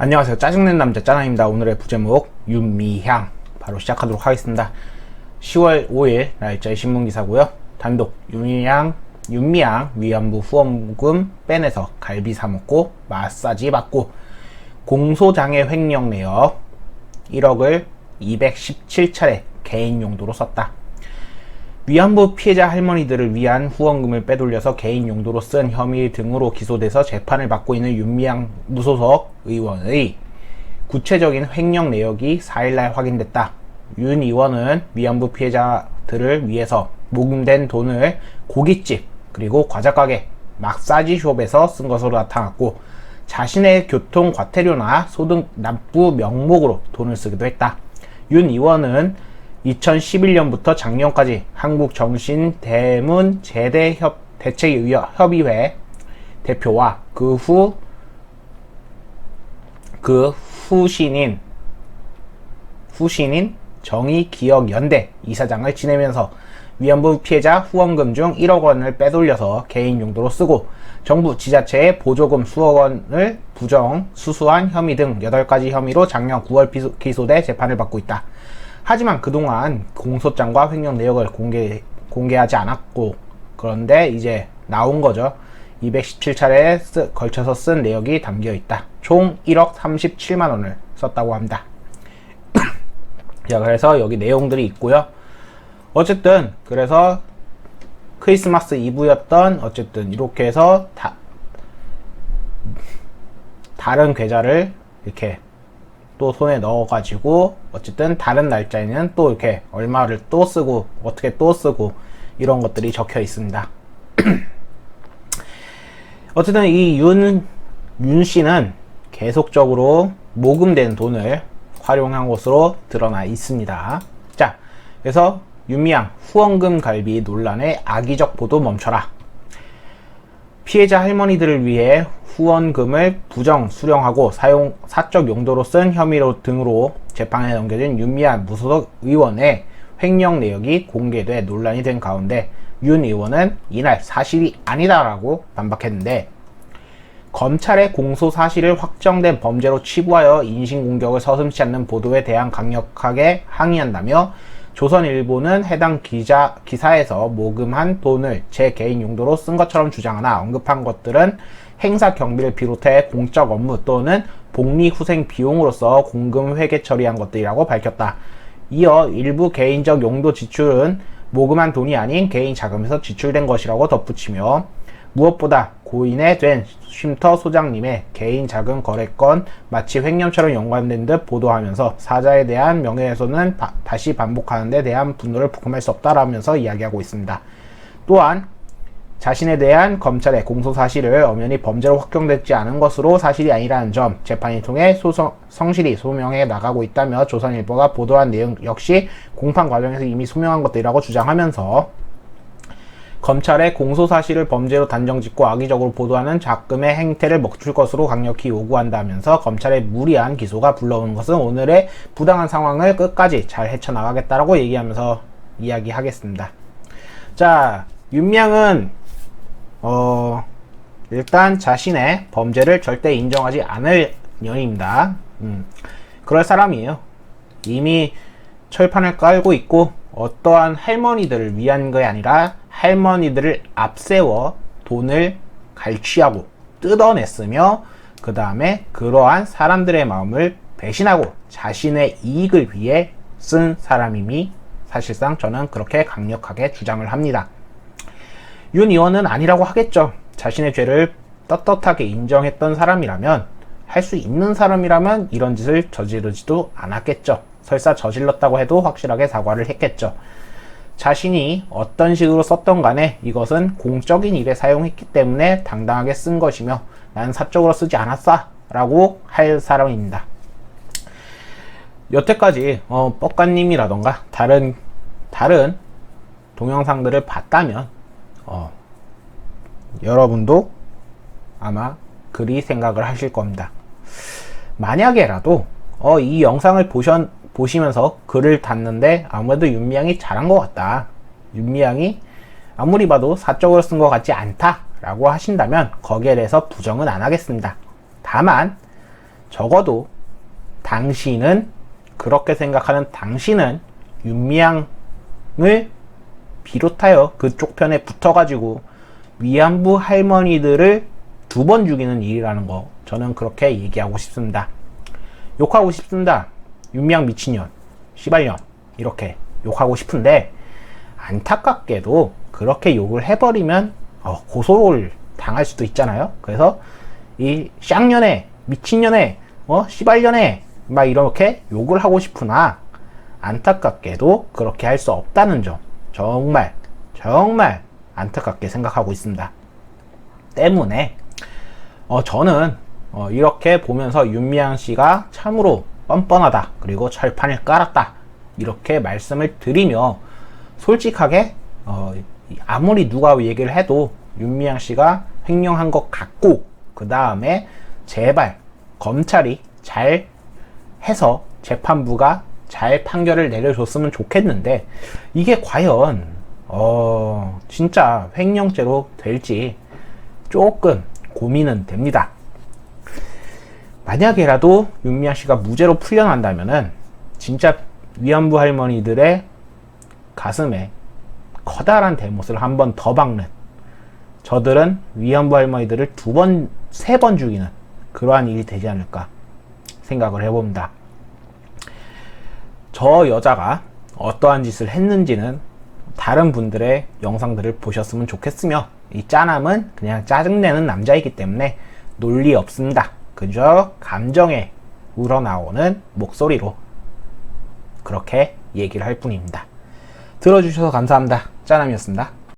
안녕하세요. 짜증낸 남자 짜나입니다. 오늘의 부제목 윤미향 바로 시작하도록 하겠습니다. 10월 5일 날짜의 신문기사고요. 단독 윤미향 위안부 후원금 빼내서 갈비 사먹고 마사지 받고 공소장애 횡령 내역 1억을 217차례 개인 용도로 썼다. 위안부 피해자 할머니들을 위한 후원금을 빼돌려서 개인 용도로 쓴 혐의 등으로 기소돼서 재판을 받고 있는 윤미향 무소속 의원의 구체적인 횡령 내역이 4일날 확인됐다. 윤 의원은 위안부 피해자들을 위해서 모금된 돈을 고깃집 그리고 과자가게, 마사지숍에서 쓴 것으로 나타났고 자신의 교통 과태료나 소득 납부 명목으로 돈을 쓰기도 했다. 윤 의원은 2011년부터 작년까지 한국정신대문제대협의회 대표와 그 후신인 정의기억연대 이사장을 지내면서 위안부 피해자 후원금 중 1억 원을 빼돌려서 개인 용도로 쓰고 정부 지자체의 보조금 수억 원을 부정 수수한 혐의 등 8가지 혐의로 작년 9월 기소돼 재판을 받고 있다. 하지만 그동안 공소장과 횡령 내역을 공개하지 않았고, 그런데 이제 나온 거죠. 217차례에 걸쳐서 쓴 내역이 담겨 있다. 총 1억 37만 원을 썼다고 합니다. 자, 그래서 여기 내용들이 있고요. 어쨌든 그래서 크리스마스 이브였던 어쨌든 이렇게 해서 다른 계좌를 이렇게 또 손에 넣어가지고 어쨌든 다른 날짜에는 또 이렇게 얼마를 또 쓰고 어떻게 또 쓰고 이런 것들이 적혀 있습니다. 어쨌든 이 윤 씨는 계속적으로 모금된 돈을 활용한 것으로 드러나 있습니다. 자, 그래서 윤미향 후원금 갈비 논란의 악의적 보도 멈춰라. 피해자 할머니들을 위해 후원금을 부정 수령하고 사적 용도로 쓴 혐의로 등으로 재판에 넘겨진 윤미향 무소속 의원의 횡령 내역이 공개돼 논란이 된 가운데 윤 의원은 이날 사실이 아니다라고 반박했는데, 검찰의 공소 사실을 확정된 범죄로 치부하여 인신공격을 서슴지 않는 보도에 대한 강력하게 항의한다며 조선일보는 해당 기사에서 모금한 돈을 제 개인 용도로 쓴 것처럼 주장하나 언급한 것들은 행사 경비를 비롯해 공적 업무 또는 복리후생 비용으로서 공금 회계 처리한 것들이라고 밝혔다. 이어 일부 개인적 용도 지출은 모금한 돈이 아닌 개인 자금에서 지출된 것이라고 덧붙이며 무엇보다 고인에 된 쉼터 소장님의 개인 자금 거래건 마치 횡령처럼 연관된 듯 보도하면서 사자에 대한 명예훼손은 다시 반복하는 데 대한 분노를 부금할 수 없다라면서 이야기하고 있습니다. 또한 자신에 대한 검찰의 공소 사실을 엄연히 범죄로 확정되지 않은 것으로 사실이 아니라는 점 재판을 통해 성실히 소명해 나가고 있다며 조선일보가 보도한 내용 역시 공판 과정에서 이미 소명한 것들이라고 주장하면서 검찰의 공소사실을 범죄로 단정짓고 악의적으로 보도하는 작금의 행태를 멈출 것으로 강력히 요구한다면서 검찰의 무리한 기소가 불러오는 것은 오늘의 부당한 상황을 끝까지 잘 헤쳐나가겠다라고 얘기하면서 이야기하겠습니다. 자, 윤미향은 일단 자신의 범죄를 절대 인정하지 않을 년입니다. 그럴 사람이에요. 이미 철판을 깔고 있고 어떠한 할머니들을 위한 것이 아니라 할머니들을 앞세워 돈을 갈취하고 뜯어냈으며 그 다음에 그러한 사람들의 마음을 배신하고 자신의 이익을 위해 쓴 사람임이 사실상 저는 그렇게 강력하게 주장을 합니다. 윤 의원은 아니라고 하겠죠. 자신의 죄를 떳떳하게 인정했던 사람이라면, 할 수 있는 사람이라면 이런 짓을 저지르지도 않았겠죠. 설사 저질렀다고 해도 확실하게 사과를 했겠죠. 자신이 어떤 식으로 썼던 간에 이것은 공적인 일에 사용했기 때문에 당당하게 쓴 것이며 나는 사적으로 쓰지 않았어 라고 할 사람입니다. 여태까지 뻑가님이라던가 다른 동영상들을 봤다면 여러분도 아마 그리 생각을 하실 겁니다. 만약에라도 이 영상을 보시면서 글을 닫는데 아무래도 윤미향이 잘한 것 같다, 윤미향이 아무리 봐도 사적으로 쓴 것 같지 않다 라고 하신다면 거기에 대해서 부정은 안 하겠습니다. 다만 적어도 당신은, 그렇게 생각하는 당신은 윤미향을 비롯하여 그쪽 편에 붙어가지고 위안부 할머니들을 2번 죽이는 일이라는 거, 저는 그렇게 얘기하고 싶습니다. 욕하고 싶습니다. 윤미향 미친년, 시발년, 이렇게 욕하고 싶은데, 안타깝게도 그렇게 욕을 해버리면 고소를 당할 수도 있잖아요. 그래서 이 쌍년에, 미친년에, 시발년에 막 이렇게 욕을 하고 싶으나 안타깝게도 그렇게 할 수 없다는 점, 정말 안타깝게 생각하고 있습니다. 때문에 저는 이렇게 보면서 윤미향 씨가 참으로 뻔뻔하다, 그리고 철판을 깔았다, 이렇게 말씀을 드리며, 솔직하게 아무리 누가 얘기를 해도 윤미향 씨가 횡령한 것 같고, 그 다음에 제발 검찰이 잘 해서 재판부가 잘 판결을 내려줬으면 좋겠는데, 이게 과연 진짜 횡령죄로 될지 조금 고민은 됩니다. 만약에라도 윤미향 씨가 무죄로 풀려난다면은 진짜 위안부 할머니들의 가슴에 커다란 대못을 한 번 더 박는, 저들은 위안부 할머니들을 2번, 3번 죽이는 그러한 일이 되지 않을까 생각을 해봅니다. 저 여자가 어떠한 짓을 했는지는 다른 분들의 영상들을 보셨으면 좋겠으며, 이 짜남은 그냥 짜증내는 남자이기 때문에 논리 없습니다. 그저 감정에 우러나오는 목소리로 그렇게 얘기를 할 뿐입니다. 들어주셔서 감사합니다. 짜남이었습니다.